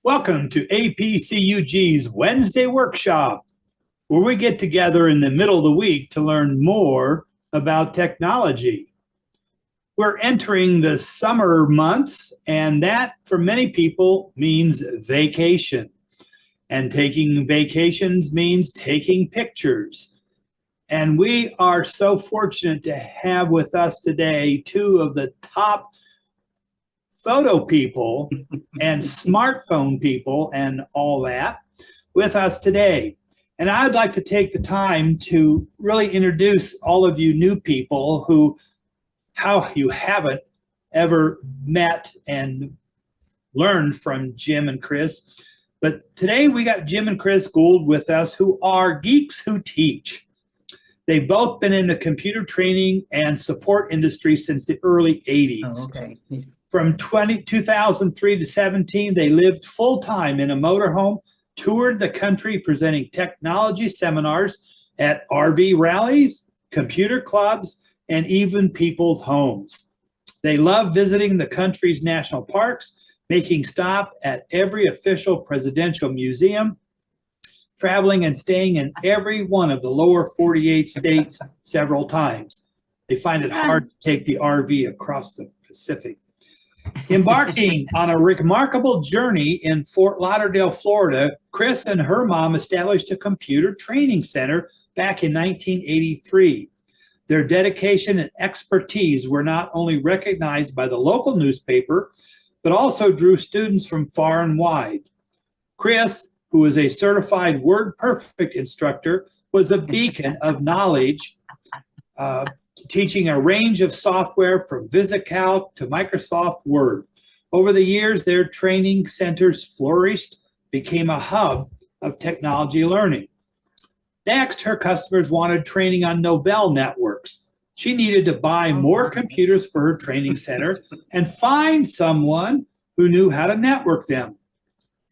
Welcome to APCUG's Wednesday workshop, where we get together in the middle of the week to learn more about technology. We're entering the summer months, and that for many people means vacation. And taking vacations means taking pictures. And we are so fortunate to have with us today two of the top photo people and smartphone people and all that with us today. And I'd like to take the time to really introduce all of you new people how you haven't ever met and learned from Jim and Chris. But today we got Jim and Chris Guld with us, who are geeks who teach. They've both been in the computer training and support industry since the early 80s. Oh, okay. From 2003 to 17, they lived full-time in a motorhome, toured the country presenting technology seminars at RV rallies, computer clubs, and even people's homes. They love visiting the country's national parks, making stop at every official presidential museum, traveling and staying in every one of the lower 48 states several times. They find it hard to take the RV across the Pacific. Embarking on a remarkable journey in Fort Lauderdale, Florida, Chris and her mom established a computer training center back in 1983. Their dedication and expertise were not only recognized by the local newspaper, but also drew students from far and wide. Chris, who is a certified WordPerfect instructor, was a beacon of knowledge, teaching a range of software from VisiCalc to Microsoft Word. Over the years, their training centers flourished, became a hub of technology learning. Next, her customers wanted training on Novell networks. She needed to buy more computers for her training center and find someone who knew how to network them.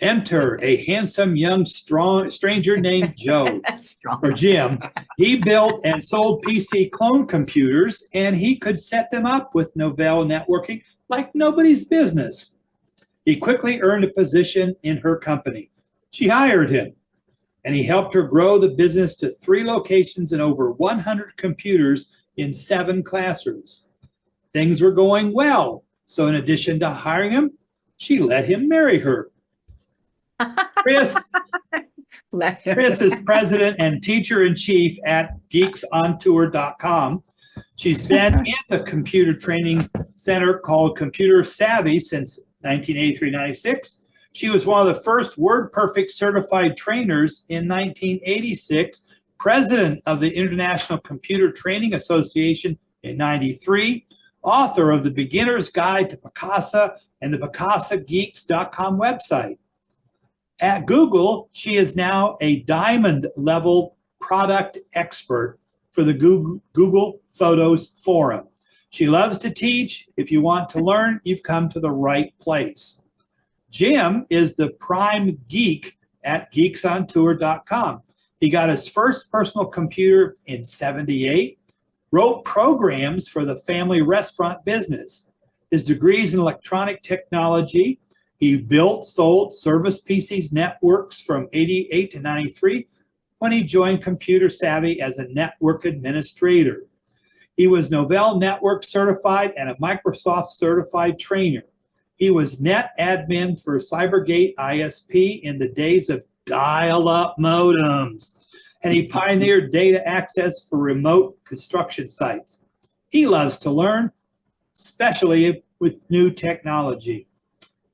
Enter a handsome young stranger named Joe, or Jim. He built and sold PC clone computers, and he could set them up with Novell networking like nobody's business. He quickly earned a position in her company. She hired him, and he helped her grow the business to 3 locations and over 100 computers in 7 classrooms. Things were going well, so in addition to hiring him, she let him marry her. Chris is president and teacher-in-chief at geeksontour.com. She's been in the computer training center called Computer Savvy since 1983-96. She was one of the first WordPerfect certified trainers in 1986, president of the International Computer Training Association in 93, author of the Beginner's Guide to Picasa and the PicasaGeeks.com website. At Google, she is now a diamond-level product expert for the Google Photos Forum. She loves to teach. If you want to learn, you've come to the right place. Jim is the prime geek at geeksontour.com. He got his first personal computer in '78, wrote programs for the family restaurant business. His degrees in electronic technology. He built, sold service PCs networks from '88 to '93 when he joined Computer Savvy as a network administrator. He was Novell Network certified and a Microsoft certified trainer. He was net admin for Cybergate ISP in the days of dial-up modems, and he pioneered data access for remote construction sites. He loves to learn, especially with new technology.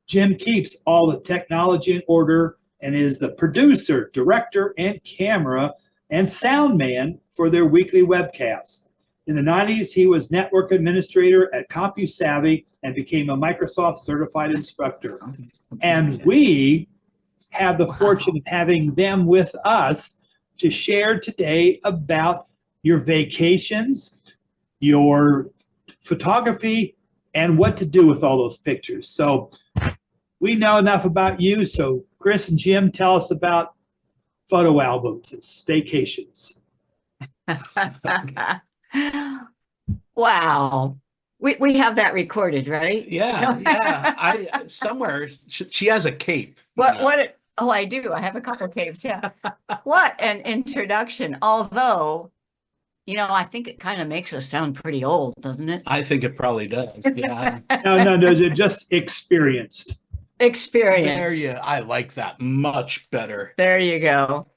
Jim keeps all the technology in order and is the producer, director, and camera and sound man for their weekly webcasts. In the 90s, he was network administrator at CompuSavvy and became a Microsoft certified instructor. And we have the fortune of having them with us to share today about your vacations, your photography, and what to do with all those pictures. So we know enough about you, so Chris and Jim, tell us about photo albums and staycations. Wow. We have that recorded, right? Yeah, yeah. Somewhere she has a cape. Oh, I do. I have a couple caves. Yeah. What an introduction. Although, I think it kind of makes us sound pretty old, doesn't it? I think it probably does. Yeah. No, they're just experienced. Experience. I like that much better. There you go.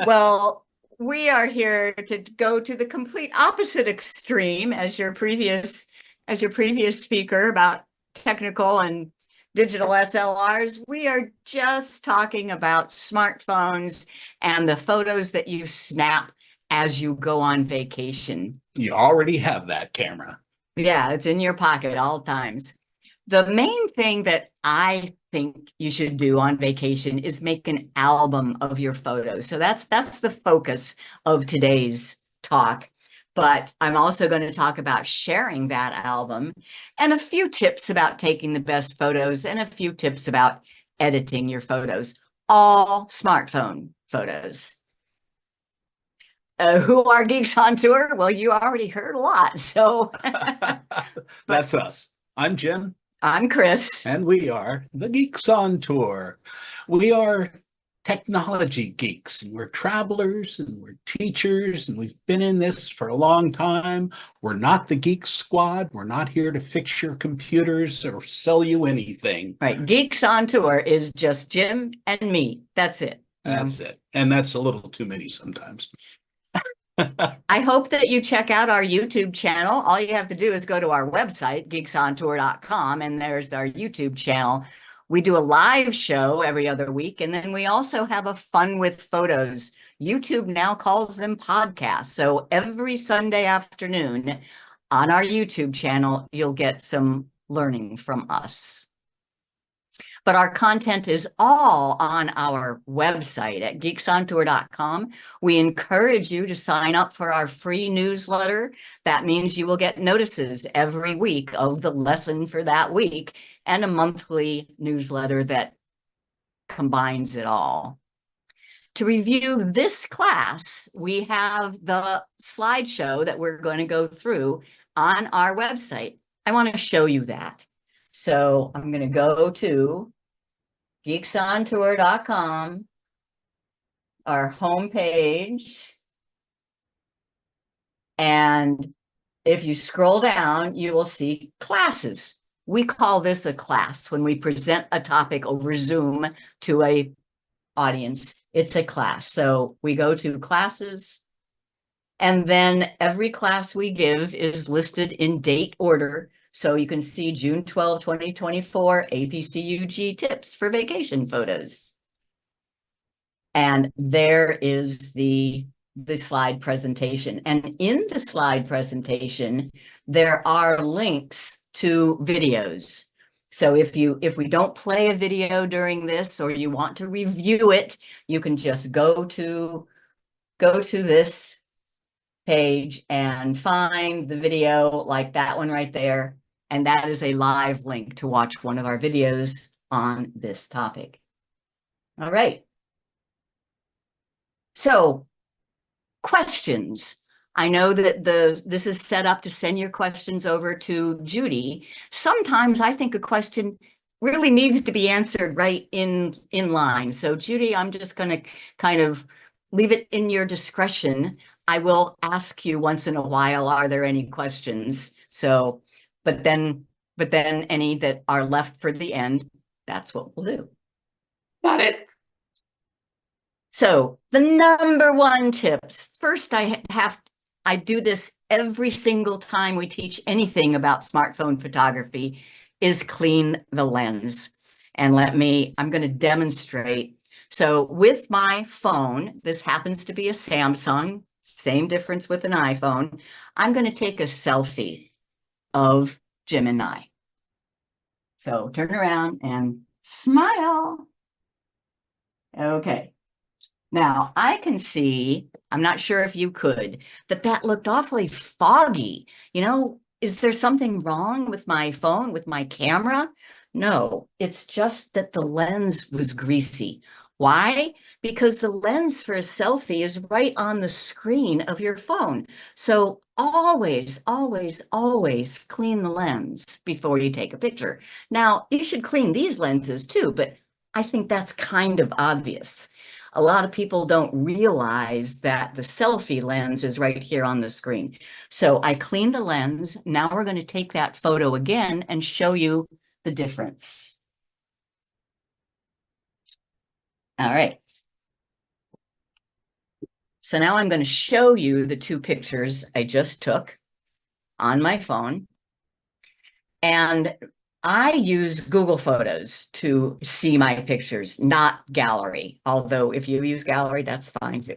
Well, we are here to go to the complete opposite extreme as your previous speaker about technical and digital SLRs. We are just talking about smartphones and the photos that you snap as you go on vacation. You already have that camera. Yeah, it's in your pocket all times. The main thing that I think you should do on vacation is make an album of your photos. So that's the focus of today's talk. But I'm also going to talk about sharing that album and a few tips about taking the best photos and a few tips about editing your photos, all smartphone photos. Who are Geeks on Tour? Well, you already heard a lot. So That's us. I'm Jim. I'm Chris. And we are the Geeks on Tour. We are technology geeks, and we're travelers, and we're teachers, and we've been in this for a long time. We're not the Geek Squad. We're not here to fix your computers or sell you anything. Right. Geeks on Tour is just Jim and me. That's it. That's it. And that's a little too many sometimes. I hope that you check out our YouTube channel. All you have to do is go to our website, geeksontour.com, and there's our YouTube channel. We do a live show every other week, and then we also have a Fun with Photos. YouTube now calls them podcasts. So every Sunday afternoon on our YouTube channel, you'll get some learning from us. But our content is all on our website at geeksontour.com. We encourage you to sign up for our free newsletter. That means you will get notices every week of the lesson for that week and a monthly newsletter that combines it all. To review this class, we have the slideshow that we're going to go through on our website. I want to show you that. So I'm going to go to geeksontour.com, our homepage. And if you scroll down, you will see classes. We call this a class. When we present a topic over Zoom to a audience, it's a class. So we go to classes, and then every class we give is listed in date order. So you can see June 12, 2024, APCUG tips for vacation photos. And there is the slide presentation. And in the slide presentation, there are links to videos. So if we don't play a video during this, or you want to review it, you can just go to this page and find the video like that one right there. And that is a live link to watch one of our videos on this topic. All right. So, questions. I know that this is set up to send your questions over to Judy. Sometimes I think a question really needs to be answered right in line. So Judy, I'm just going to kind of leave it in your discretion. I will ask you once in a while, are there any questions? So, but then any that are left for the end, that's what we'll do. Got it. So the number one tips. First, I do this every single time we teach anything about smartphone photography, is clean the lens. And I'm going to demonstrate. So with my phone, this happens to be a Samsung, same difference with an iPhone. I'm going to take a selfie of Jim and I. So turn around and smile. Okay. Now I can see, I'm not sure if you could, that looked awfully foggy. Is there something wrong with my phone, with my camera? No, it's just that the lens was greasy. Why? Because the lens for a selfie is right on the screen of your phone. So always, always, always clean the lens before you take a picture. Now, you should clean these lenses too, but I think that's kind of obvious. A lot of people don't realize that the selfie lens is right here on the screen. So I cleaned the lens. Now we're going to take that photo again and show you the difference. All right. So now I'm going to show you the two pictures I just took on my phone. And I use Google Photos to see my pictures, not gallery. Although if you use gallery, that's fine too.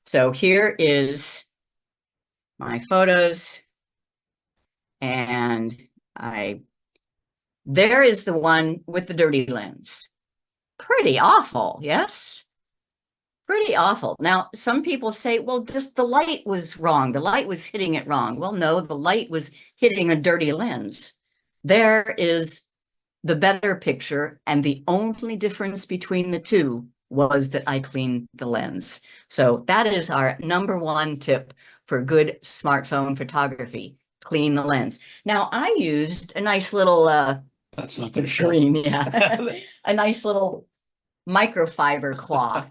So here is my photos. And there is the one with the dirty lens. Pretty awful, yes? Pretty awful. Now, some people say, well, just the light was wrong. The light was hitting it wrong. Well, no, the light was hitting a dirty lens. There is the better picture, and the only difference between the two was that I cleaned the lens. So that is our #1 tip for good smartphone photography. Clean the lens. Now, I used a nice little That's not going to show. green, yeah, a nice little microfiber cloth.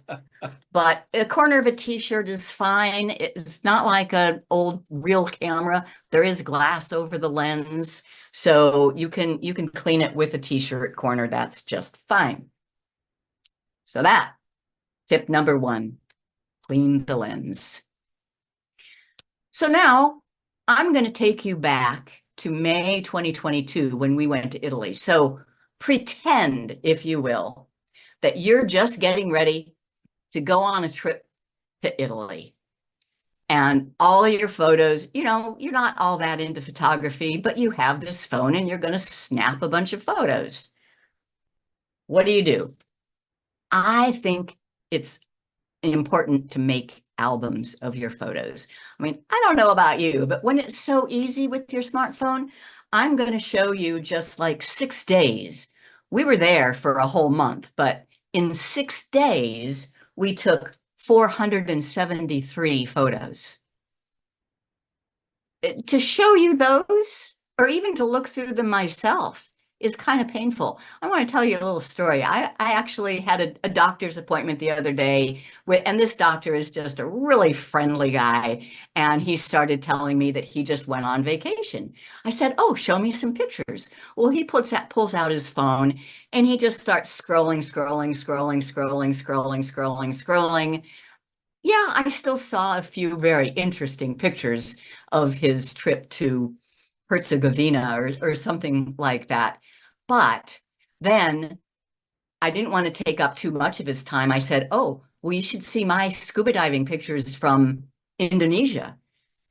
But a corner of a t-shirt is fine. It's not like an old real camera. There is glass over the lens, so you can clean it with a t-shirt corner. That's just fine. So that tip #1, clean the lens. So now I'm going to take you back to May 2022 when we went to Italy. So pretend, if you will, that you're just getting ready to go on a trip to Italy. And all of your photos, you know, you're not all that into photography, but you have this phone and you're going to snap a bunch of photos. What do? I think it's important to make albums of your photos. I mean, I don't know about you, but when it's so easy with your smartphone, I'm going to show you just like 6 days. We were there for a whole month, but in 6 days, we took 473 photos. To show you those, or even to look through them myself, is kind of painful. I want to tell you a little story. I actually had a doctor's appointment the other day, and this doctor is just a really friendly guy. And he started telling me that he just went on vacation. I said, oh, show me some pictures. Well, he pulls out his phone and he just starts scrolling. Yeah, I still saw a few very interesting pictures of his trip to Herzegovina or something like that. But then I didn't want to take up too much of his time. I said, oh, well, you should see my scuba diving pictures from Indonesia.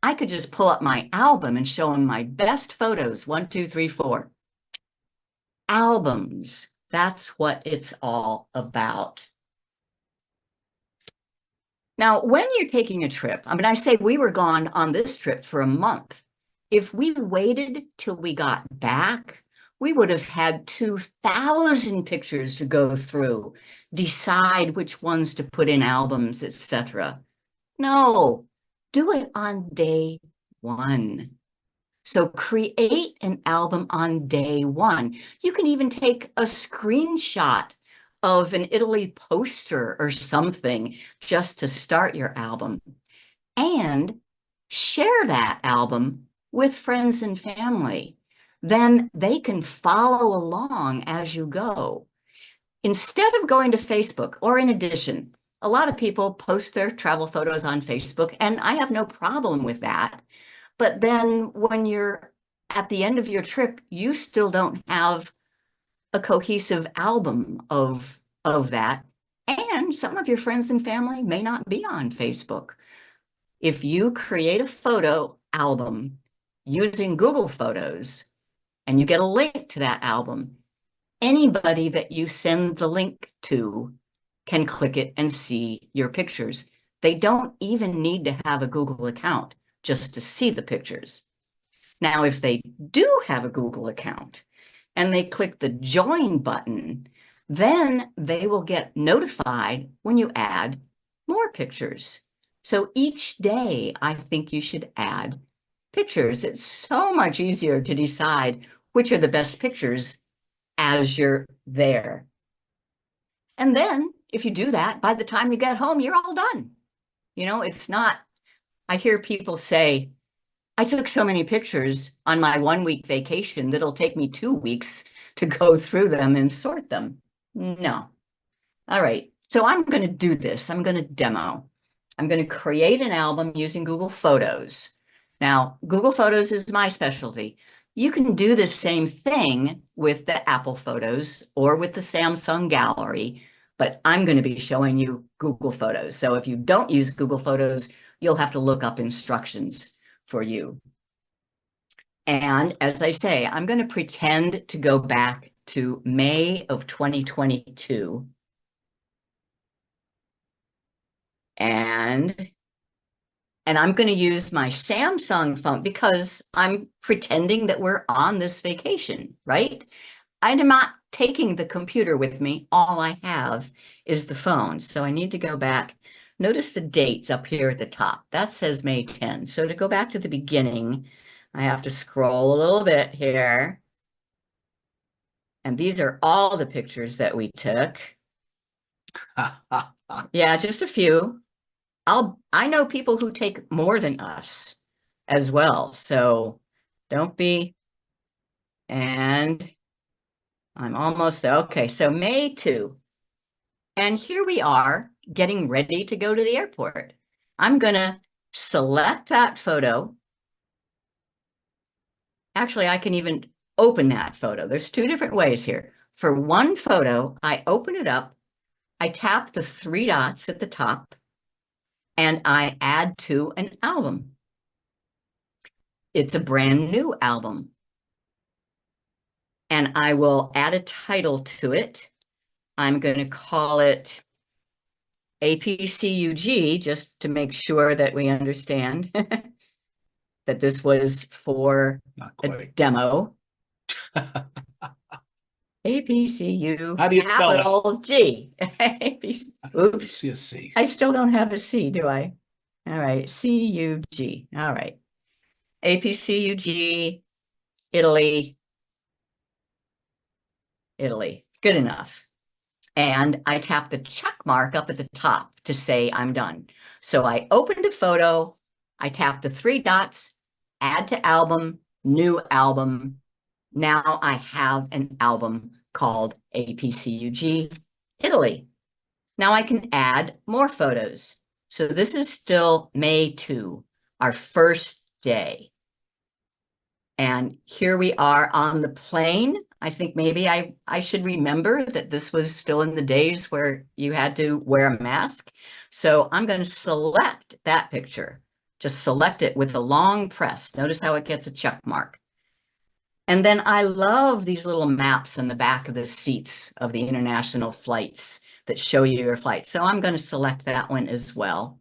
I could just pull up my album and show him my best photos, 1, 2, 3, 4. Albums, that's what it's all about. Now, when you're taking a trip, I mean, I say we were gone on this trip for a month. If we waited till we got back, we would have had 2,000 pictures to go through, decide which ones to put in albums, etc. No, do it on day 1. So create an album on day 1. You can even take a screenshot of an Italy poster or something just to start your album, and share that album with friends and family. Then they can follow along as you go. Instead of going to Facebook, or in addition, a lot of people post their travel photos on Facebook, and I have no problem with that. But then when you're at the end of your trip, you still don't have a cohesive album of that. And some of your friends and family may not be on Facebook. If you create a photo album using Google Photos and you get a link to that album, anybody that you send the link to can click it and see your pictures. They don't even need to have a Google account just to see the pictures. Now, if they do have a Google account and they click the join button, then they will get notified when you add more pictures. So each day, I think you should add pictures. It's so much easier to decide which are the best pictures as you're there. And then if you do that, by the time you get home, you're all done. You know, it's not, I hear people say, I took so many pictures on my 1 week vacation that it'll take me 2 weeks to go through them and sort them. No. All right. So I'm going to do this. I'm going to demo. I'm going to create an album using Google Photos. Now, Google Photos is my specialty. You can do the same thing with the Apple Photos or with the Samsung Gallery, but I'm going to be showing you Google Photos. So if you don't use Google Photos, you'll have to look up instructions for you. And as I say, I'm going to pretend to go back to May of 2022. And I'm going to use my Samsung phone because I'm pretending that we're on this vacation, right? I'm not taking the computer with me. All I have is the phone. So I need to go back. Notice the dates up here at the top. That says May 10. So to go back to the beginning, I have to scroll a little bit here. And these are all the pictures that we took. Yeah, just a few. I know people who take more than us as well. So don't be, and I'm almost there. Okay, so May 2. And here we are getting ready to go to the airport. I'm gonna select that photo. Actually, I can even open that photo. There's two different ways here. For one photo, I open it up, I tap the 3 dots at the top, and I add to an album. It's a brand new album. And I will add a title to it. I'm going to call it APCUG, just to make sure that we understand that this was for a demo. APCU, How do you spell it? capital G. Oops. You see. I still don't have a C, do I? All right, CUG. All right. APCUG, Italy. Good enough. And I tap the check mark up at the top to say I'm done. So I opened a photo, I tap the 3 dots, add to album, new album. Now I have an album called APCUG Italy. Now I can add more photos. So this is still May 2, our first day. And here we are on the plane. I think maybe I should remember that this was still in the days where you had to wear a mask. So I'm going to select that picture. Just select it with a long press. Notice how it gets a check mark. And then I love these little maps on the back of the seats of the international flights that show you your flight. So I'm going to select that one as well.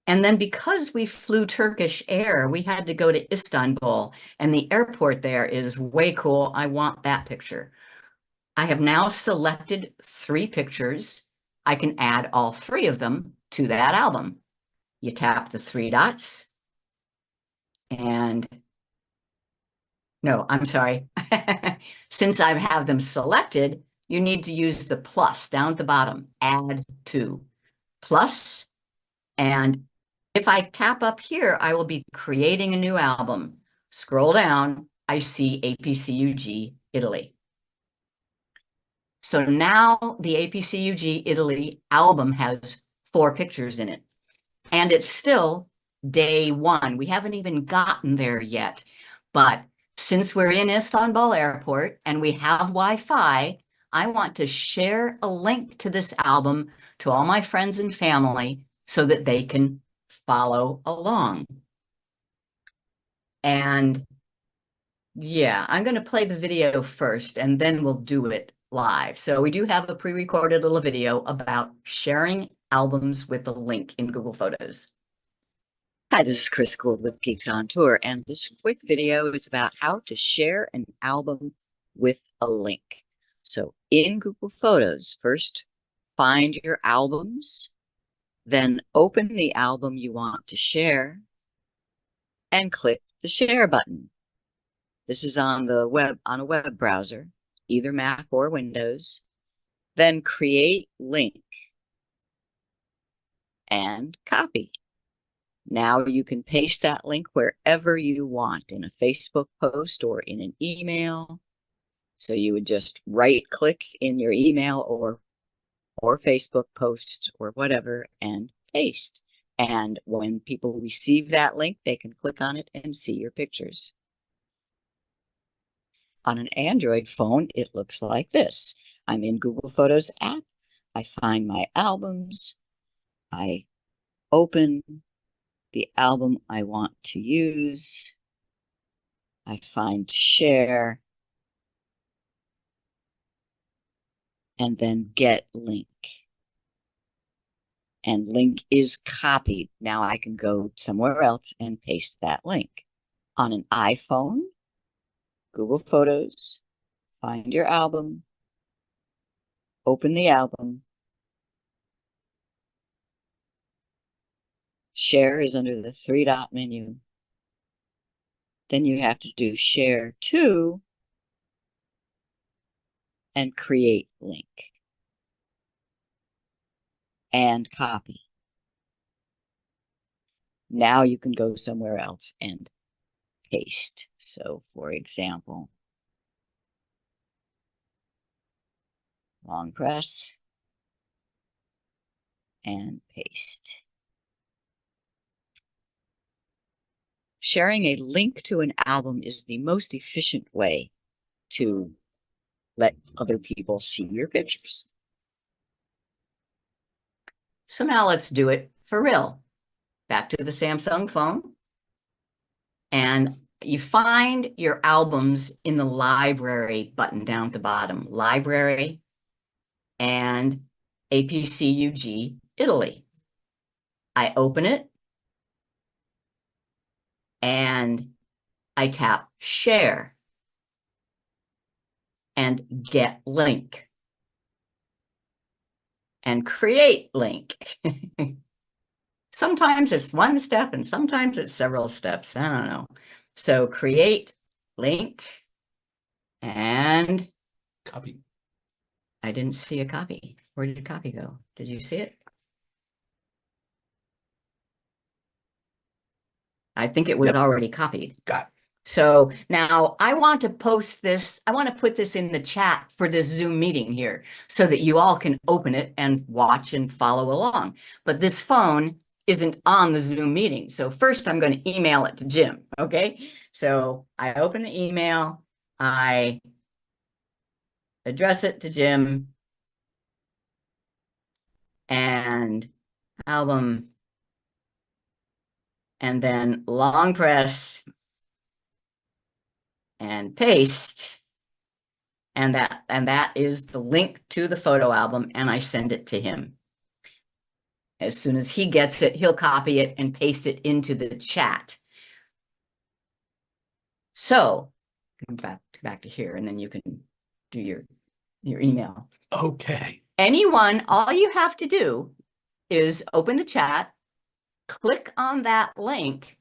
And then because we flew Turkish Air, we had to go to Istanbul, and the airport there is way cool. I want that picture. I have now selected 3 pictures. I can add all 3 of them to that album. You tap the 3 dots and no, I'm sorry. Since I have them selected, you need to use the plus down at the bottom, add to plus. And if I tap up here, I will be creating a new album. Scroll down, I see APCUG Italy. So now the APCUG Italy album has 4 pictures in it. And it's still day 1. We haven't even gotten there yet. But since we're in Istanbul Airport and we have Wi-Fi, I want to share a link to this album to all my friends and family so that they can follow along. And yeah, I'm going to play the video first and then we'll do it live. So we do have a pre-recorded little video about sharing albums with a link in Google Photos. Hi, this is Chris Guld with Geeks On Tour, and this quick video is about how to share an album with a link. So in Google Photos, first find your albums, then open the album you want to share, and click the share button. This is on the web, on a web browser, either Mac or Windows. Then create link and copy. Now you can paste that link wherever you want, in a Facebook post or in an email. So you would just right click in your email or Facebook post or whatever and paste. And when people receive that link, they can click on it and see your pictures. On an Android phone, it looks like this. I'm in Google Photos app. I find my albums. I open the album I want to use. I find share. And then get link. And link is copied. Now I can go somewhere else and paste that link. On an iPhone, Google Photos, find your album, open the album. Share is under the 3-dot menu. Then you have to do share to and create link and copy. Now you can go somewhere else and paste. So for example, long press and paste. Sharing a link to an album is the most efficient way to let other people see your pictures. So now let's do it for real. Back to the Samsung phone. And you find your albums in the library button down at the bottom. Library and APCUG, Italy. I open it and I tap share and get link and create link. Sometimes it's one step and sometimes it's several steps. I don't know. So create link and Copy. I didn't see a copy. Where did copy go? Did you see it? I think it was already copied. Got it. So now I want to post this. I want to put this in the chat for this Zoom meeting here so that you all can open it and watch and follow along. But this phone isn't on the Zoom meeting. So first I'm going to email it to Jim. Okay. So I open the email. I address it to Jim and album and then long press and paste. And that is the link to the photo album, and I send it to him. As soon as he gets it, he'll copy it and paste it into the chat. So come back to here, and then you can do your email. Okay. Anyone, all you have to do is open the chat, click on that link,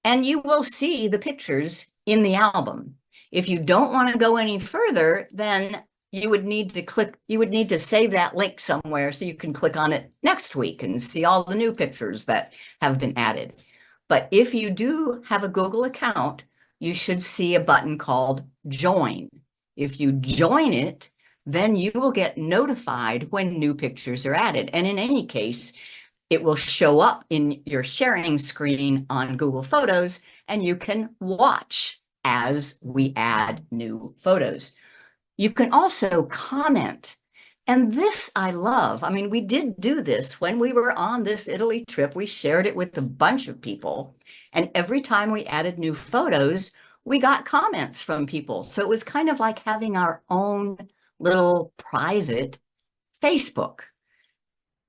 and you will see the pictures in the album. If you don't want to go any further, then you would need to save that link somewhere so you can click on it next week and see all the new pictures that have been added. But if you do have a Google account, you should see a button called Join. If you join it, then you will get notified when new pictures are added. And in any case, it will show up in your sharing screen on Google Photos, and you can watch as we add new photos. You can also comment. And this I love. I mean, we did do this when we were on this Italy trip. We shared it with a bunch of people. And every time we added new photos, we got comments from people. So it was kind of like having our own little private Facebook.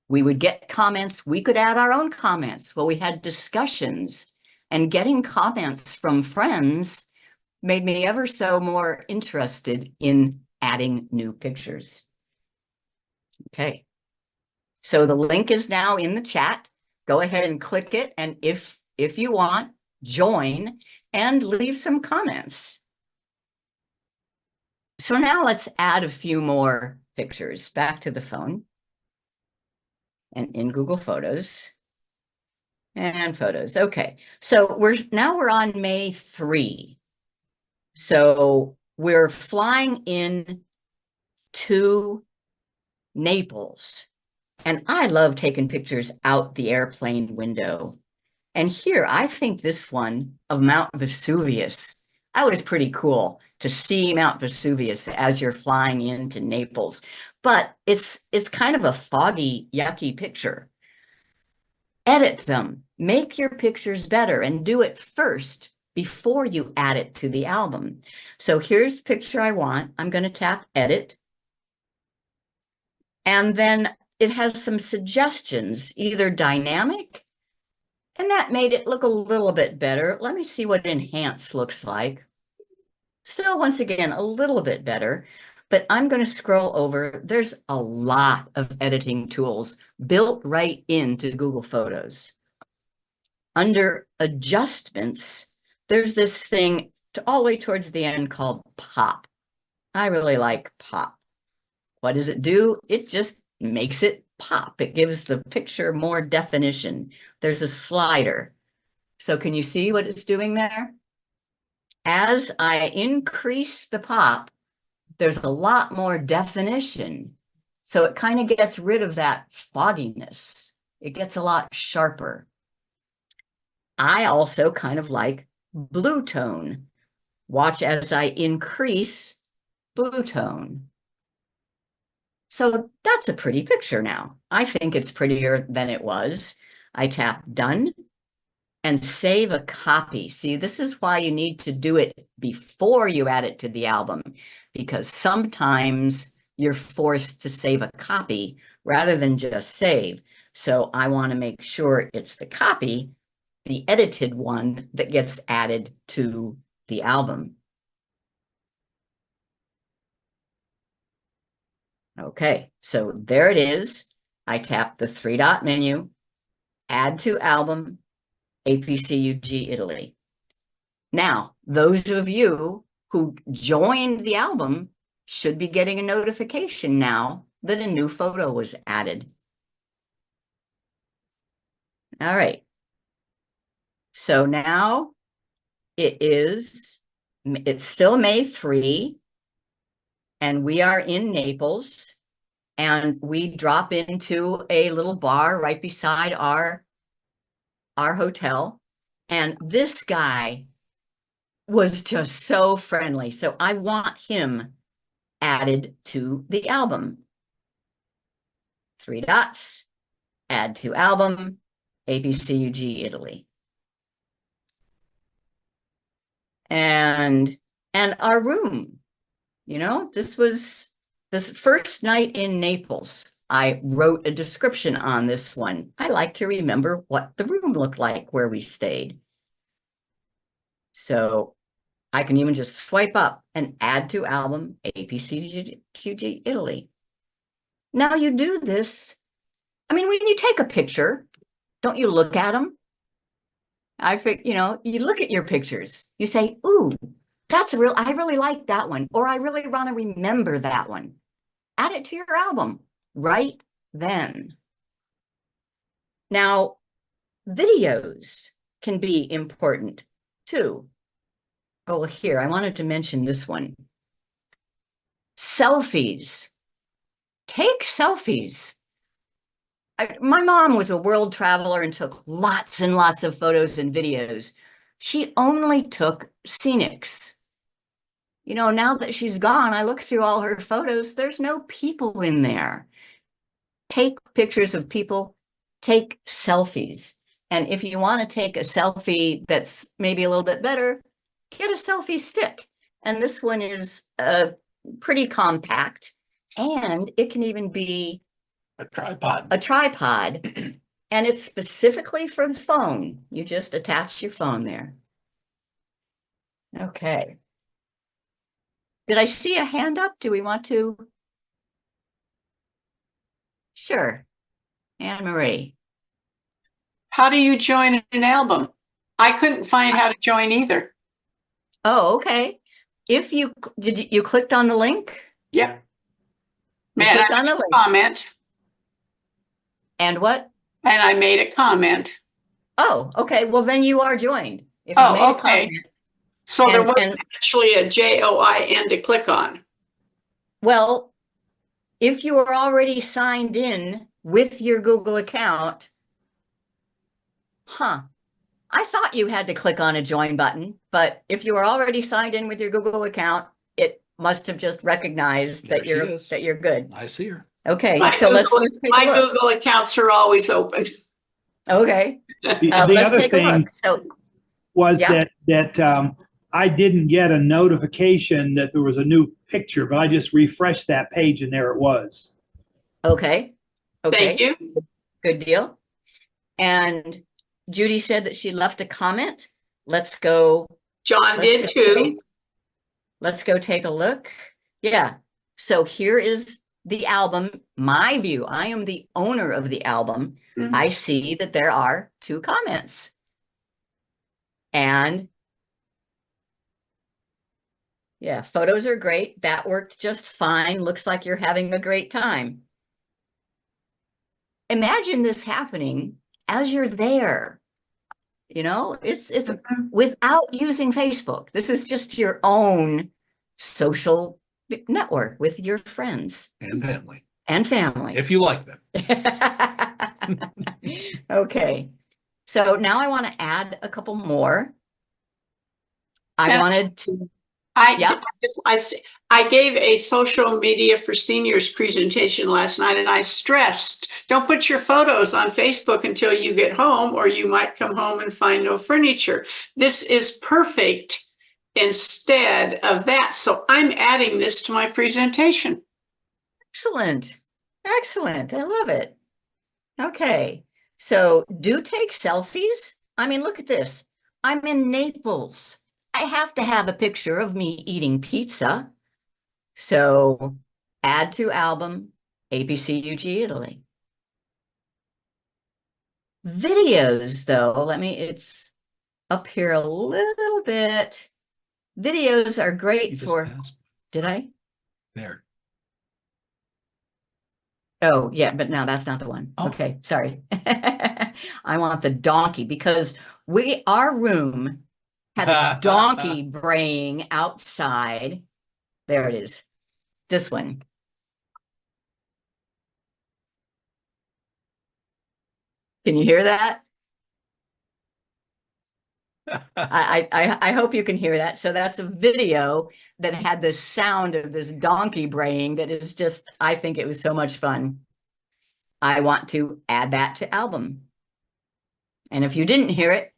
We would get comments. We could add our own comments. Well, we had discussions, and getting comments from friends made me ever so more interested in adding new pictures. Okay. So the link is now in the chat. Go ahead and click it. And if you want, join and leave some comments. So now let's add a few more pictures, back to the phone, and in Google Photos, and Photos. Okay, so we're on May 3. So we're flying in to Naples, and I love taking pictures out the airplane window. And here, I think this one of Mount Vesuvius, that was pretty cool to see Mount Vesuvius as you're flying into Naples. But it's kind of a foggy, yucky picture. Edit them, make your pictures better, and do it first before you add it to the album. So here's the picture I want. I'm going to tap Edit. And then it has some suggestions, either dynamic, and that made it look a little bit better. Let me see what Enhance looks like. Still, once again, a little bit better, but I'm going to scroll over. There's a lot of editing tools built right into Google Photos. Under Adjustments, there's this thing all the way towards the end called Pop. I really like Pop. What does it do? It just makes it pop. It gives the picture more definition. There's a slider. So can you see what it's doing there? As I increase the pop, there's a lot more definition. So it kind of gets rid of that fogginess. It gets a lot sharper. I also kind of like blue tone. Watch as I increase blue tone. So that's a pretty picture now. I think it's prettier than it was. I tap Done and save a copy. See, this is why you need to do it before you add it to the album, because sometimes you're forced to save a copy rather than just save. So I want to make sure it's the copy, the edited one, that gets added to the album. Okay, so there it is. I tap the 3-dot menu, Add to Album, APCUG Italy. Now, those of you who joined the album should be getting a notification now that a new photo was added. All right. So now it's still May 3. And we are in Naples, and we drop into a little bar right beside our hotel. And this guy was just so friendly. So I want him added to the album. 3 dots, Add to Album, APCUG Italy. And our room. You know, this first night in Naples. I wrote a description on this one. I like to remember what the room looked like where we stayed. So I can even just swipe up and add to album APCUG Italy. Now you do this. I mean, when you take a picture, don't you look at them? You look at your pictures. You say, ooh, I really like that one, or I really want to remember that one. Add it to your album right then. Now, videos can be important too. Oh, well, here, I wanted to mention this one. Selfies. Take selfies. My mom was a world traveler and took lots and lots of photos and videos. She only took scenics. You know, now that she's gone, I look through all her photos. There's no people in there. Take pictures of people, take selfies. And if you want to take a selfie that's maybe a little bit better, get a selfie stick. And this one is pretty compact, and it can even be A tripod. a tripod. And it's specifically for the phone. You just attach your phone there. Okay. Did I see a hand up? Do we want to? Sure. Anne Marie. How do you join an album? I couldn't find how to join either. Oh, okay. If you clicked on the link? Yep. Man, click I on the made a link. comment, And what? and I made a comment. Oh, okay. Well, then you are joined. If you made Oh, a okay. comment, So there And- wasn't and- actually a JOIN to click on. well, if you are already signed in with your Google account, I thought you had to click on a join button, but if you are already signed in with your Google account, it must have just recognized There that she you're is. that you're good. I see her. Okay, My so let's Google, take my a look. Google accounts are always open. Okay, The let's other take a thing look. So was Yeah. that I didn't get a notification that there was a new picture, but I just refreshed that page and there it was. okay, Thank you. good deal. And Judy said that she left a comment. Let's go. John did Let's too. Let's go take a look. Yeah. So here is the album. My view. I am the owner of the album. Mhm. I see that there are 2 comments. And yeah, photos are great. That worked just fine. Looks like you're having a great time. Imagine this happening as you're there. You know, it's without using Facebook. This is just your own social network with your friends And family, and family. if you like them. Okay. So now I want to add a couple more. I And wanted to, I, Yeah. I gave a social media for seniors presentation last night, and I stressed, don't put your photos on Facebook until you get home, or you might come home and find no furniture. This is perfect instead of that. So I'm adding this to my presentation. excellent. Excellent. I love it. Okay. So do take selfies. I mean, look at this. I'm in Naples. I have to have a picture of me eating pizza. So add to album, APCUG Italy. Videos, though, it's up here a little bit. Videos are You great just for, passed did I? there. Oh, yeah, but no, that's not the one. Oh. Okay, sorry. I want the donkey because our room had a donkey braying outside. There it is. This one. Can you hear that? I hope you can hear that. So that's a video that had the sound of this donkey braying that is just, I think it was so much fun. I want to add that to album. And if you didn't hear it,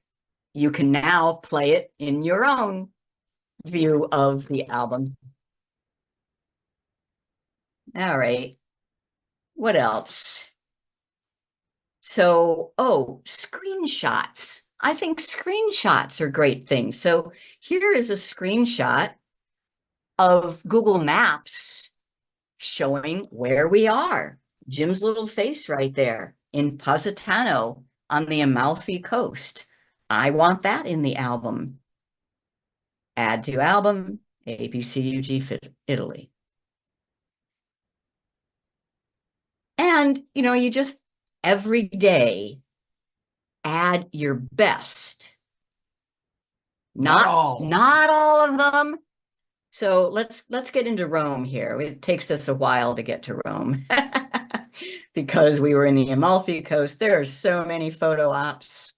you can now play it in your own view of the album. All right. What else? So, screenshots. I think screenshots are great things. So here is a screenshot of Google Maps showing where we are. Jim's little face right there in Positano on the Amalfi Coast. I want that in the album. Add to album, APCUG Italy. And, you just every day add your best. Not all. Not all of them. So let's get into Rome here. It takes us a while to get to Rome because we were in the Amalfi Coast. There are so many photo ops.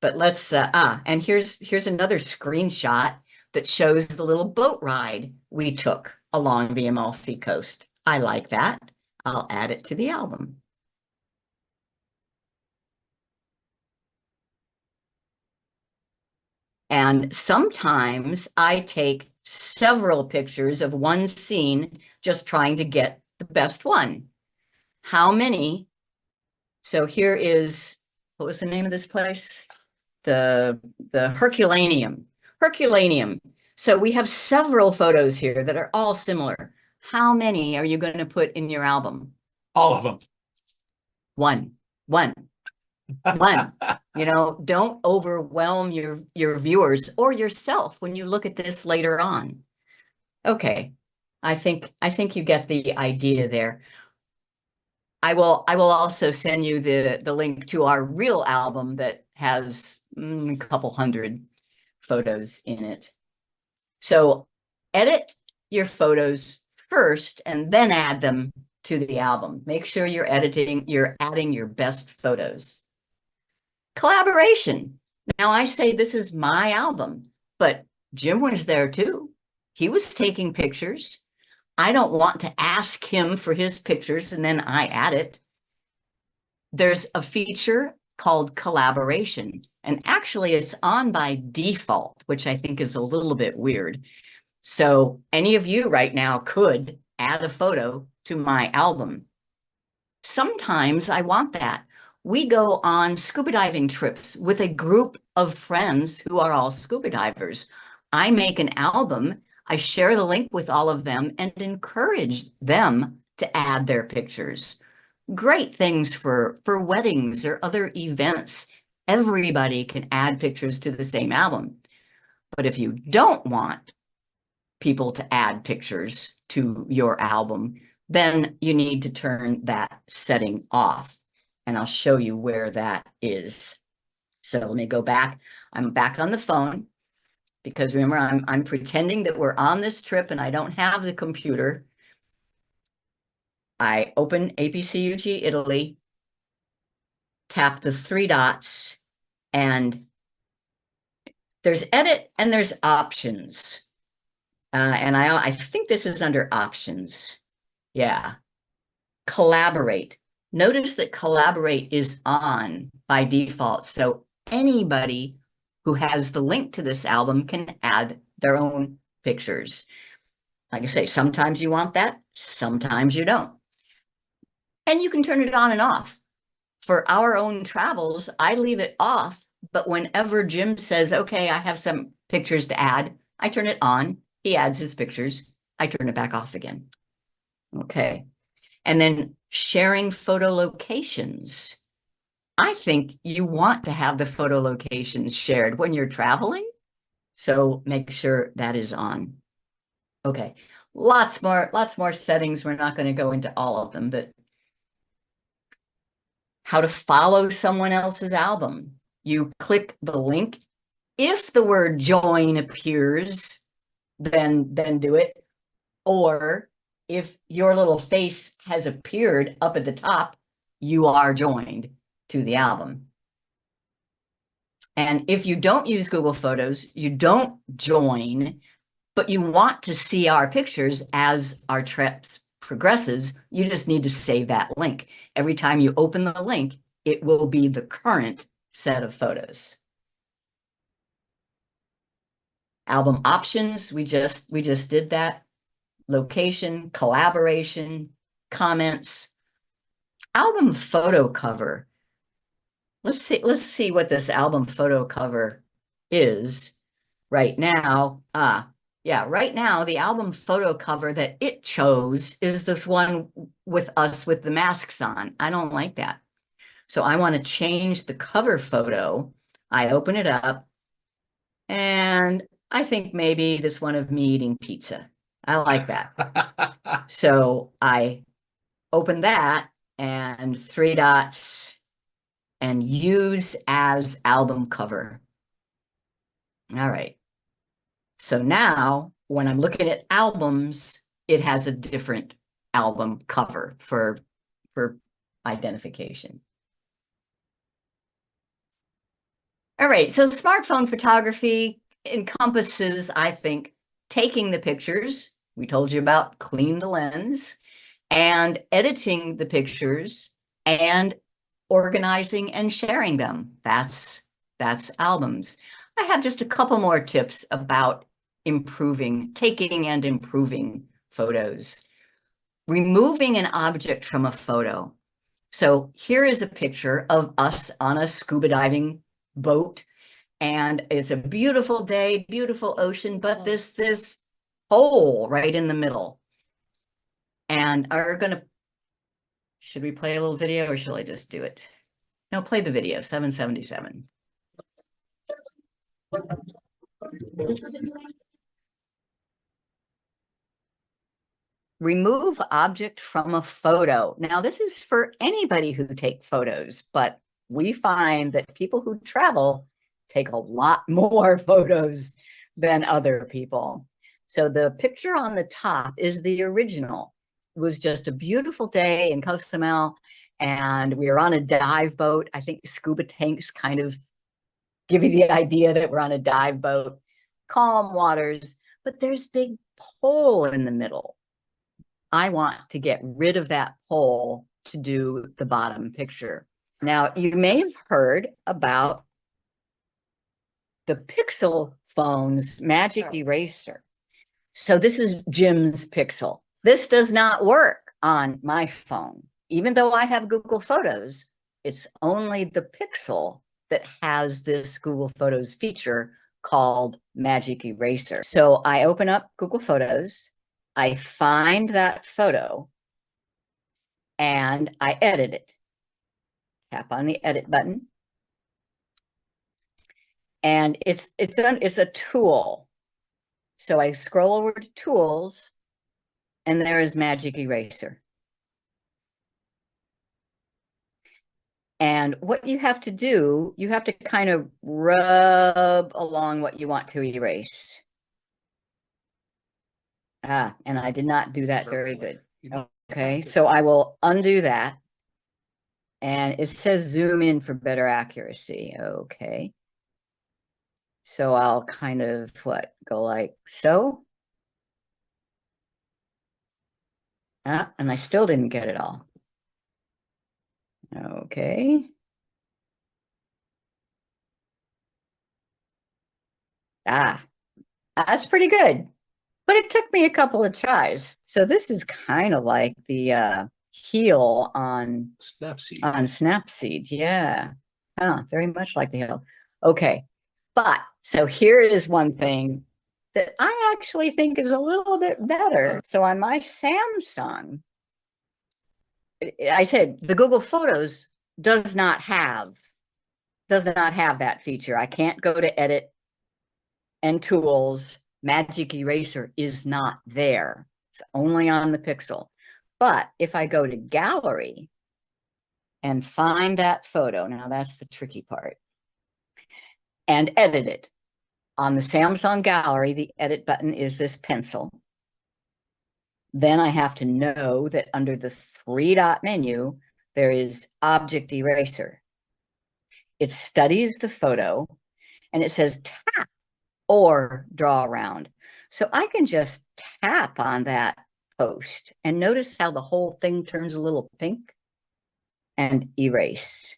But let's and here's another screenshot that shows the little boat ride we took along the Amalfi Coast. I like that. I'll add it to the album. And sometimes I take several pictures of one scene, just trying to get the best one. How many? So here is, what was the name of this place? The Herculaneum. Herculaneum. So we have several photos here that are all similar. How many are you going to put in your album? All of them. One. Don't overwhelm your viewers or yourself when you look at this later on. Okay, I think you get the idea there. I will also send you the link to our real album that has a couple hundred photos in it. So edit your photos first and then add them to the album. Make sure you're adding your best photos. Collaboration. Now I say this is my album, but Jim was there too. He was taking pictures. I don't want to ask him for his pictures and then I add it. There's a feature called collaboration, and actually it's on by default, which I think is a little bit weird. So any of you right now could add a photo to my album. Sometimes I want that. We go on scuba diving trips with a group of friends who are all scuba divers. I make an album, I share the link with all of them and encourage them to add their pictures. Great things for weddings or other events. Everybody can add pictures to the same album. But if you don't want people to add pictures to your album, then you need to turn that setting off. And I'll show you where that is. So let me go back. I'm back on the phone because remember, I'm pretending that we're on this trip and I don't have the computer. I open APCUG Italy, tap the three dots, and there's edit and there's options. And I think this is under options. Yeah. Collaborate. Notice that collaborate is on by default. So anybody who has the link to this album can add their own pictures. Like I say, sometimes you want that, sometimes you don't. And you can turn it on and off. For our own travels, I leave it off, but whenever Jim says, okay, I have some pictures to add, I turn it on, he adds his pictures, I turn it back off again. Okay. And then sharing photo locations. I think you want to have the photo locations shared when you're traveling, so make sure that is on. Okay, lots more settings. We're not going to go into all of them, but how to follow someone else's album. You click the link. If the word join appears, then do it. Or if your little face has appeared up at the top, you are joined to the album. And if you don't use Google Photos, you don't join, but you want to see our pictures as our trips progresses, you just need to save that link. Every time you open the link, it will be the current set of photos. Album options, we just did that. Location, collaboration, comments. Album photo cover. Let's see what this album photo cover is right now. Yeah, right now, the album photo cover that it chose is this one with us with the masks on. I don't like that. So I want to change the cover photo. I open it up, and I think maybe this one of me eating pizza. I like that. So I open that and three dots and use as album cover. All right. So now when I'm looking at albums, it has a different album cover for identification. All right, so smartphone photography encompasses, I think, taking the pictures. We told you about clean the lens, and editing the pictures and organizing and sharing them. That's albums. I have just a couple more tips about taking and improving photos. Removing an object from a photo. So here is a picture of us on a scuba diving boat, and it's a beautiful day, beautiful ocean, but this hole right in the middle. And should we play a little video or shall I just do it? No, play the video, 777. remove object from a photo. Now, this is for anybody who take photos, but we find that people who travel take a lot more photos than other people. So the picture on the top is the original. It was just a beautiful day in Cozumel, and we were on a dive boat. I think scuba tanks kind of give you the idea that we're on a dive boat, calm waters, but there's big pole in the middle. I want to get rid of that pole to do the bottom picture. Now, you may have heard about the Pixel phone's magic eraser. So this is Jim's Pixel. This does not work on my phone. Even though I have Google Photos, it's only the Pixel that has this Google Photos feature called Magic Eraser. So I open up Google Photos, I find that photo, and I edit it. Tap on the edit button. And it's a tool. So I scroll over to tools, and there is Magic Eraser. And what you have to do, you have to kind of rub along what you want to erase. And I did not do that very good. Okay, so I will undo that. And it says zoom in for better accuracy. Okay. So I'll kind of, go like so. And I still didn't get it all. Okay. That's pretty good. But it took me a couple of tries. So this is kind of like the heel on Snapseed. Snapseed. Yeah. Very much like the heel. Okay. But so here is one thing that I actually think is a little bit better. So on my Samsung, I said the Google Photos does not have that feature. I can't go to edit and tools. Magic Eraser is not there. It's only on the Pixel. But if I go to gallery and find that photo, now that's the tricky part, and edit it. On the Samsung gallery, the edit button is this pencil. Then I have to know that under the 3-dot menu, there is Object Eraser. It studies the photo and it says tap or draw around. So I can just tap on that post and notice how the whole thing turns a little pink and erase.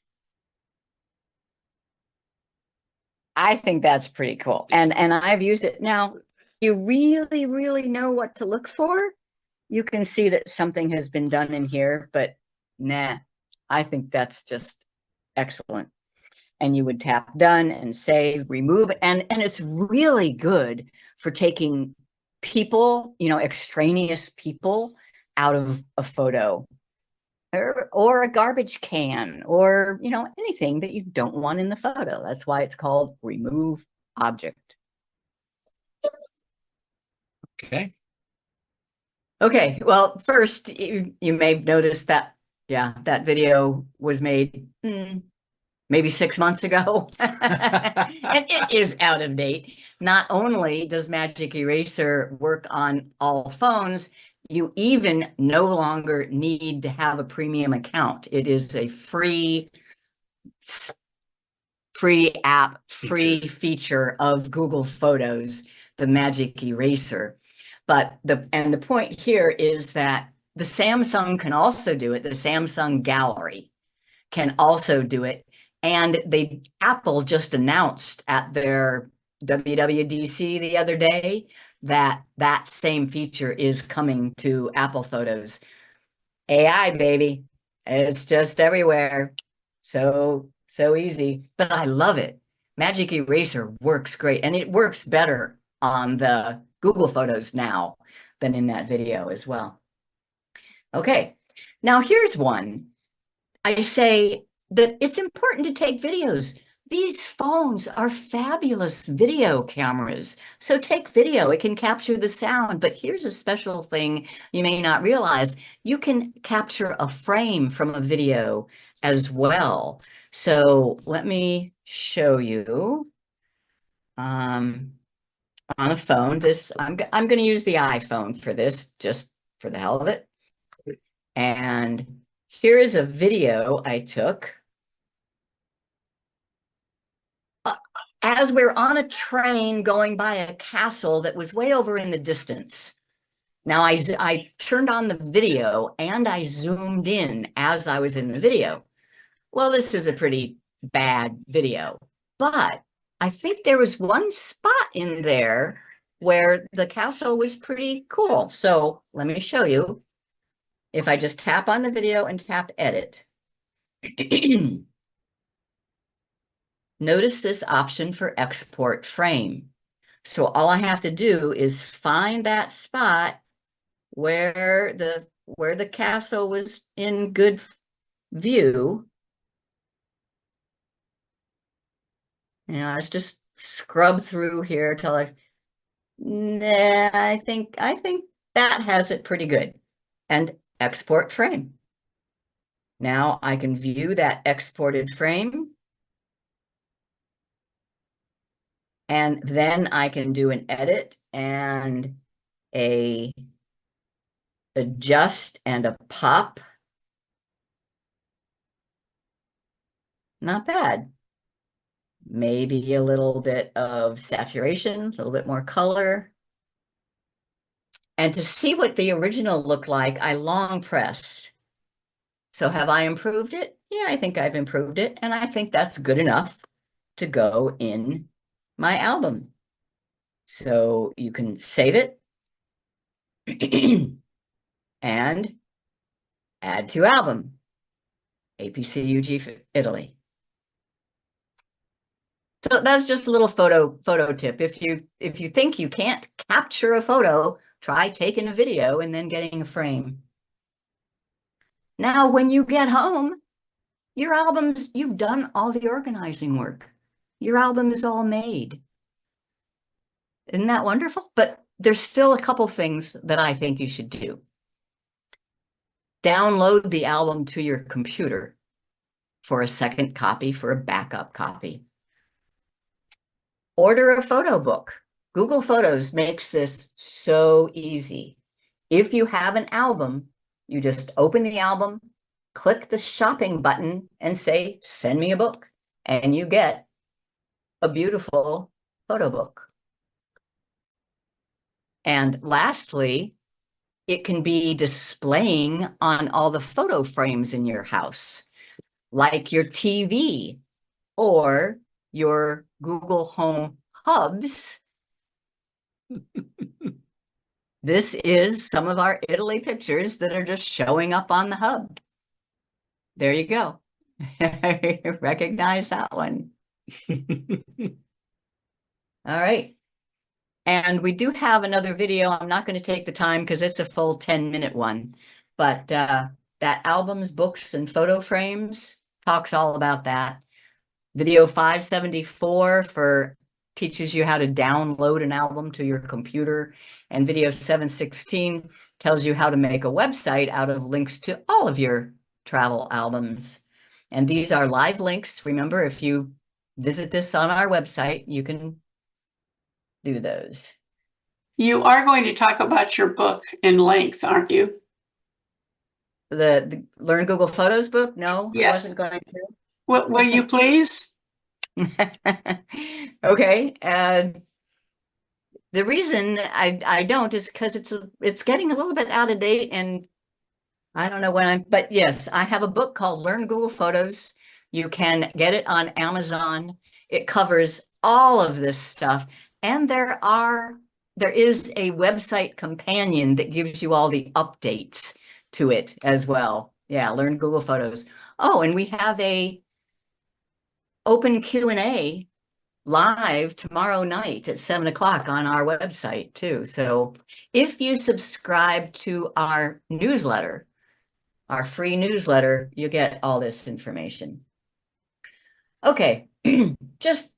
I think that's pretty cool. And I've used it. Now, you really, really know what to look for. You can see that something has been done in here, but nah, I think that's just excellent. And you would tap done and save, remove, and it's really good for taking people, extraneous people out of a photo or a garbage can or, anything that you don't want in the photo. That's why it's called remove object. Okay. Okay, well, first, you may have noticed that, that video was made maybe 6 months ago, and it is out of date. Not only does Magic Eraser work on all phones, you even no longer need to have a premium account. It is a free app, free feature of Google Photos, the Magic Eraser. But the point here is that the Samsung can also do it. The Samsung Gallery can also do it. And Apple just announced at their WWDC the other day that same feature is coming to Apple Photos. AI, baby. It's just everywhere. So easy. But I love it. Magic Eraser works great. And it works better on the Google Photos now than in that video as well. Okay, now here's one. I say that it's important to take videos, These phones are fabulous video cameras. So take video, it can capture the sound, but here's a special thing you may not realize. You can capture a frame from a video as well. So let me show you on a phone. I'm going to use the iPhone for this, just for the hell of it. And here is a video I took as we're on a train going by a castle that was way over in the distance. Now I turned on the video and I zoomed in as I was in the video. Well, this is a pretty bad video, but I think there was one spot in there where the castle was pretty cool. So let me show you. If I just tap on the video and tap edit, notice this option for export frame. So all I have to do is find that spot where the castle was in good view. And let's just scrub through here till I think that has it pretty good. And export frame. Now I can view that exported frame. And then I can do an edit and a adjust and a pop. Not bad. Maybe a little bit of saturation, a little bit more color. And to see what the original looked like, I long pressed. So have I improved it? Yeah, I think I've improved it. And I think that's good enough to go in my album. So you can save it and add to album, APCUG Italy. So that's just a little photo tip. If you think you can't capture a photo, try taking a video and then getting a frame. Now, when you get home, your albums, you've done all the organizing work. Your album is all made. Isn't that wonderful? But there's still a couple things that I think you should do. Download the album to your computer for a second copy, for a backup copy. Order a photo book. Google Photos makes this so easy. If you have an album, you just open the album, click the shopping button and say, send me a book. And you get a beautiful photo book. And lastly, it can be displaying on all the photo frames in your house, like your TV or your Google Home hubs. This is some of our Italy pictures that are just showing up on the hub. There you go. Recognize that one. All right. And we do have another video. I'm not going to take the time because it's a full 10-minute one. But that albums, books, and photo frames talks all about that. Video 574 teaches you how to download an album to your computer. And video 716 tells you how to make a website out of links to all of your travel albums. And these are live links. Remember, if you visit this on our website, you can do those. You are going to talk about your book in length, aren't you? The Learn Google Photos book? No, Yes. I wasn't going to. Will you please? Okay, and the reason I don't is because it's getting a little bit out of date, and I don't know when but yes, I have a book called Learn Google Photos. You can get it on Amazon. It covers all of this stuff, and there is a website companion that gives you all the updates to it as well. Yeah, Learn Google Photos. Oh, and we have a open Q&A live tomorrow night at 7 o'clock on our website too. So if you subscribe to our newsletter, our free newsletter, you get all this information. Okay, just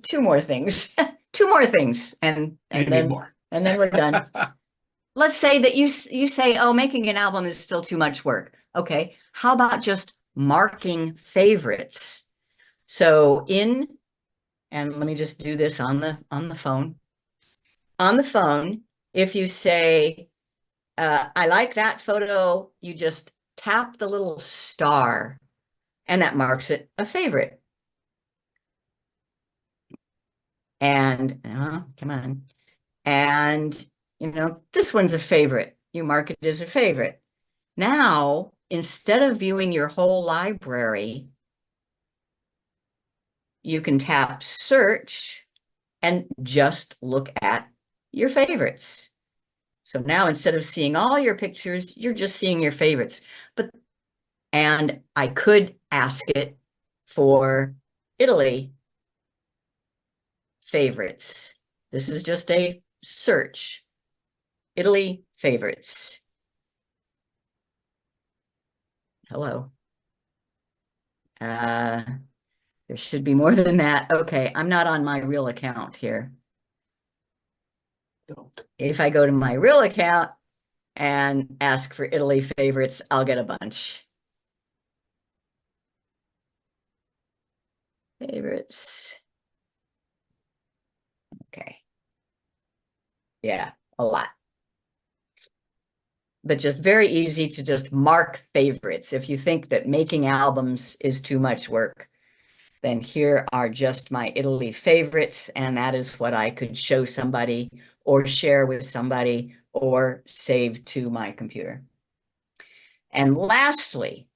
two more things, two more things, and Maybe then more. and then we're done. Let's say that you say, oh, making an album is still too much work. Okay, how about just marking favorites? So and let me just do this on the phone. On the phone, if you say, I like that photo, you just tap the little star, and that marks it a favorite. And come on. And this one's a favorite. You mark it as a favorite. Now, instead of viewing your whole library, you can tap search and just look at your favorites. So now instead of seeing all your pictures, you're just seeing your favorites. And I could ask it for Italy favorites. This is just a search. Italy favorites. Hello. There should be more than that. Okay, I'm not on my real account here. If I go to my real account and ask for Italy favorites, I'll get a bunch. Favorites. Okay. Yeah, a lot. But just very easy to just mark favorites. If you think that making albums is too much work, then here are just my Italy favorites, and that is what I could show somebody or share with somebody or save to my computer. And lastly,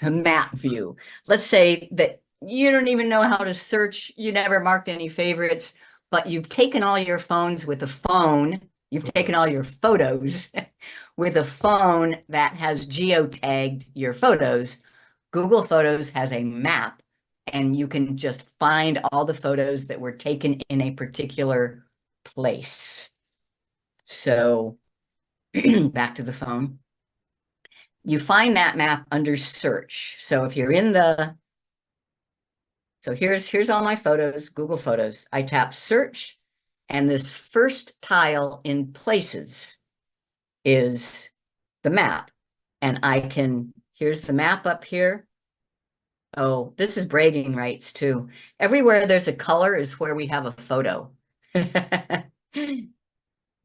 the map view. Let's say that you don't even know how to search, you never marked any favorites, but you've taken all your phones with a phone, you've taken all your photos with a phone that has geotagged your photos. Google Photos has a map, and you can just find all the photos that were taken in a particular place. So back to the phone. You find that map under search. So if you're in so here's all my photos, Google Photos. I tap search, and this first tile in places is the map. And here's the map up here. Oh, this is bragging rights too. Everywhere there's a color is where we have a photo.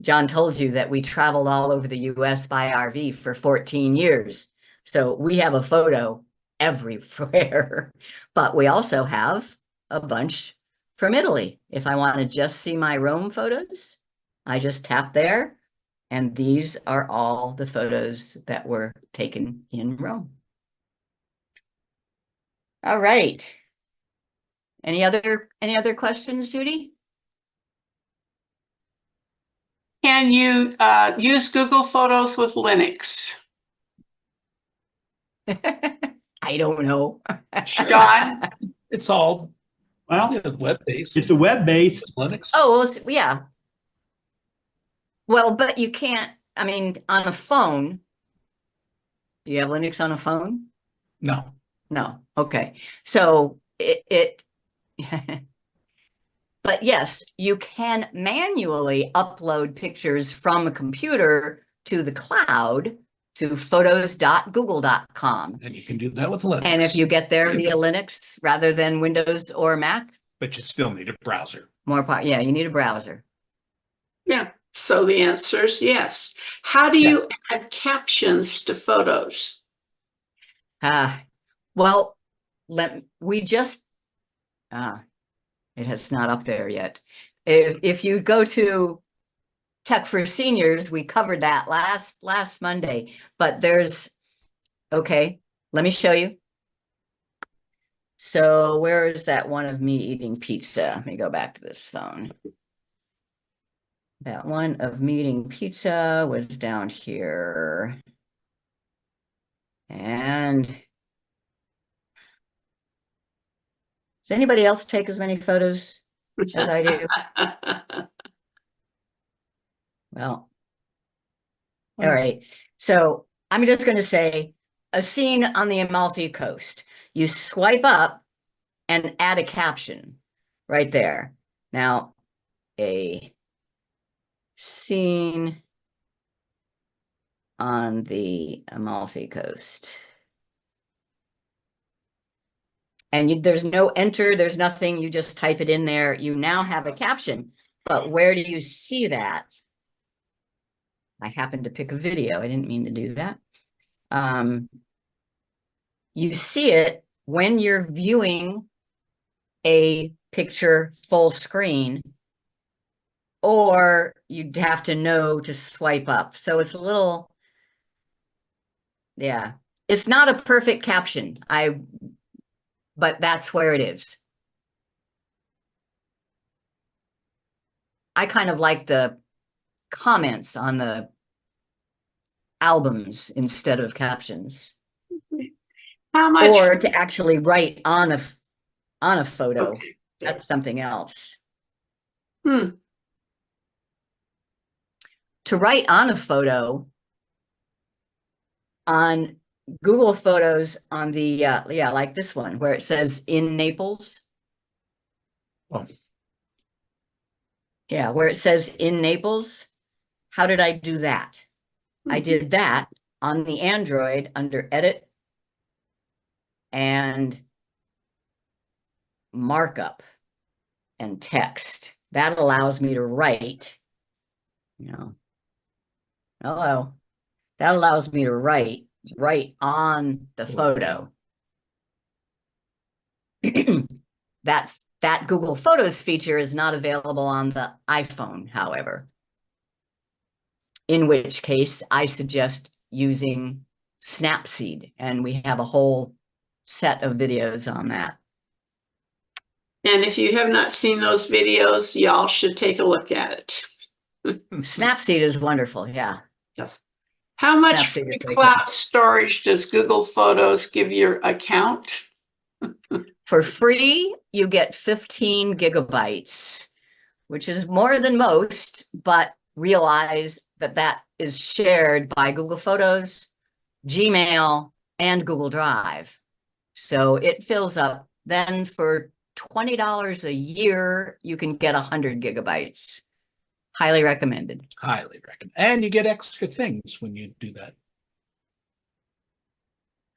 John told you that we traveled all over the US by RV for 14 years. So we have a photo everywhere. But we also have a bunch from Italy. If I want to just see my Rome photos, I just tap there. And these are all the photos that were taken in Rome. All right. Any other questions, Judy? Can you use Google Photos with Linux? I don't know. John? It's all Well, web-based. it's a web-based. Linux. Oh, well, yeah. Well, but you can't, I mean, on a phone. Do you have Linux on a phone? No. No. Okay. So but yes, you can manually upload pictures from a computer to the cloud to photos.google.com. And you can do that with Linux. And if you get there via Linux rather than Windows or Mac. But you still need a browser. Yeah, you need a browser. Yeah. So the answer is yes. How do you add captions to photos? Well, it has not up there yet. If you go to Tech for Seniors, we covered that last Monday, but okay, let me show you. So where is that one of me eating pizza? Let me go back to this phone. That one of me eating pizza was down here. And does anybody else take as many photos as I do? Well, all right. So I'm just going to say a scene on the Amalfi Coast. You swipe up and add a caption right there. Now, a scene on the Amalfi Coast. And there's no enter, there's nothing, you just type it in there. You now have a caption, but where do you see that? I happened to pick a video. I didn't mean to do that. You see it when you're viewing a picture full screen, or you'd have to know to swipe up. So it's a little, yeah, it's not a perfect caption. But that's where it is. I kind of like the comments on the albums instead of captions. How much? Or to actually write on a photo. Okay. That's something else. Hmm. To write on a photo on Google Photos on the, yeah, like this one where it says in Naples. Oh. Yeah, where it says in Naples. How did I do that? I did that on the Android under Edit and Markup and Text. That allows me to write, hello. That allows me to write right on the photo. That Google Photos feature is not available on the iPhone, however. In which case, I suggest using Snapseed, and we have a whole set of videos on that. And if you have not seen those videos, y'all should take a look at it. Snapseed is wonderful, yeah. Yes. How much Snapseed free is very cloud cool. storage does Google Photos give your account? For free, you get 15 gigabytes, which is more than most, but realize that that is shared by Google Photos, Gmail, and Google Drive. So it fills up. Then for $20 a year, you can get 100 gigabytes. Highly recommended. Highly recommend. And you get extra things when you do that.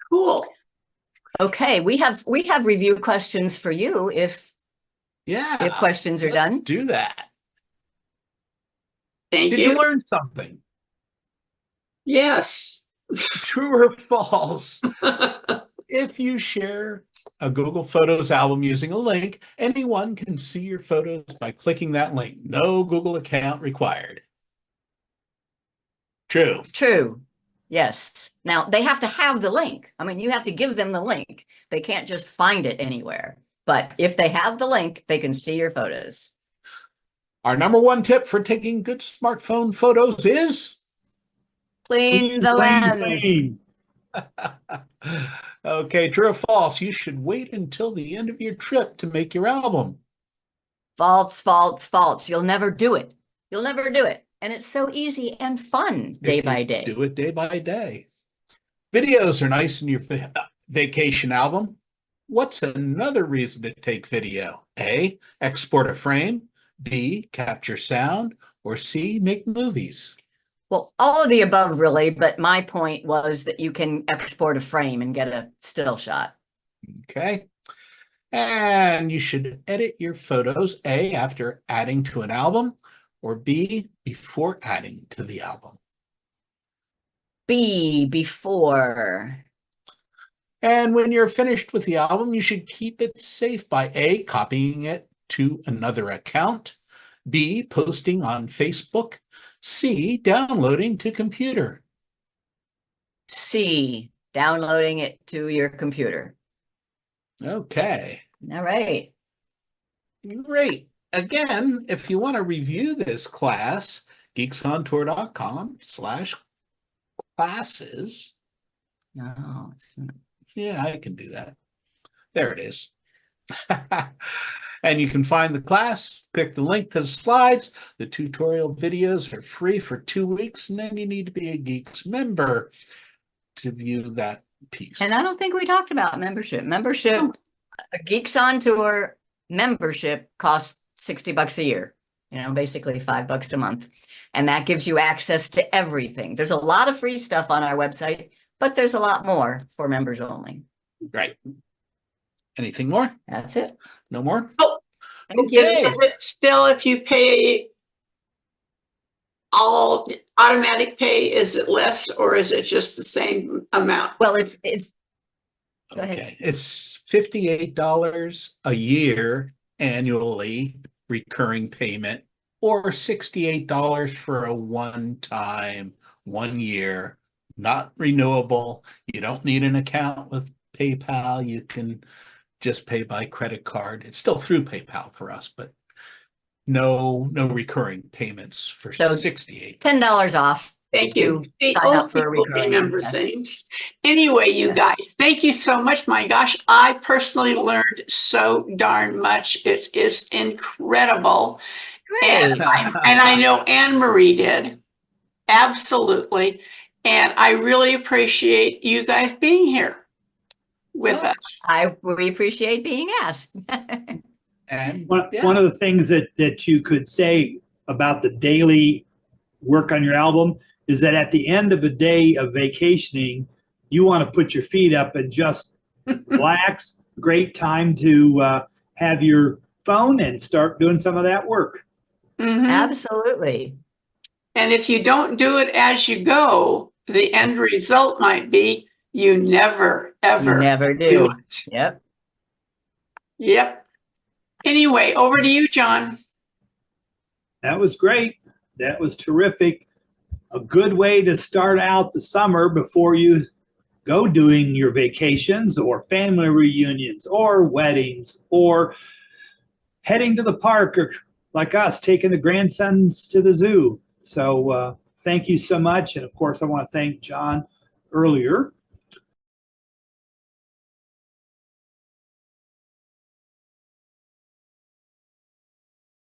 Cool. Okay, we have review questions for you if questions are done. Do that. Thank Did you learn something? Yes. True or false? If you share a Google Photos album using a link, anyone can see your photos by clicking that link. No Google account required. True. True. Yes. Now, they have to have the link. I mean, you have to give them the link. They can't just find it anywhere. But if they have the link, they can see your photos. Our number one tip for taking good smartphone photos is Clean the lens. clean. Okay, true or false? You should wait until the end of your trip to make your album. False, false, false. You'll never do it. You'll never do it. And it's so easy and fun day by day. Do it day by day. Videos are nice in your vacation album. What's another reason to take video? A, export a frame. B, capture sound. Or C, make movies. Well, all of the above, really. But my point was that you can export a frame and get a still shot. Okay. And you should edit your photos, A, after adding to an album, or B, before adding to the album. B, before. And when you're finished with the album, you should keep it safe by A, copying it to another account, B, posting on Facebook, C, downloading to computer. C, downloading it to your computer. Okay. All right. Great. Again, if you want to review this class, geeksontour.com/classes. No, it's not. Yeah, I can do that. There it is. And you can find the class, click the link to the slides. The tutorial videos are free for 2 weeks, and then you need to be a Geeks member to view that piece. And I don't think we talked about membership. Membership, a Geeks on Tour membership costs $60 a year, basically $5 a month. And that gives you access to everything. There's a lot of free stuff on our website, but there's a lot more for members only. Right. Anything more? That's it. No more? Oh, Thank you. is it still, if you pay all automatic pay, is it less or is it just the same amount? Well, it's Go ahead. Okay. It's $58 a year annually recurring payment, or $68 for a one-time, 1 year, not renewable. You don't need an account with PayPal. You can just pay by credit card. It's still through PayPal for us, but no recurring payments for So 68. $10 off. Thank you. to The sign up old for a people recurring remember investment. things. Anyway, you guys, thank you so much. My gosh, I personally learned so darn much. It is incredible. Great. And I know Anne Marie did. Absolutely. And I really appreciate you guys being here with us. We appreciate being asked. And One of the things that you could say about the daily work on your album is that at the end of a day of vacationing, you want to put your feet up and just relax. Great time to have your phone and start doing some of that work. Mhm. Absolutely. And if you don't do it as you go, the end result might be you never, ever Never do do. it. Yep. Yep. Anyway, over to you, John. That was great. That was terrific. A good way to start out the summer before you go doing your vacations or family reunions or weddings or heading to the park, or like us, taking the grandsons to the zoo. So thank you so much. And of course, I want to thank John earlier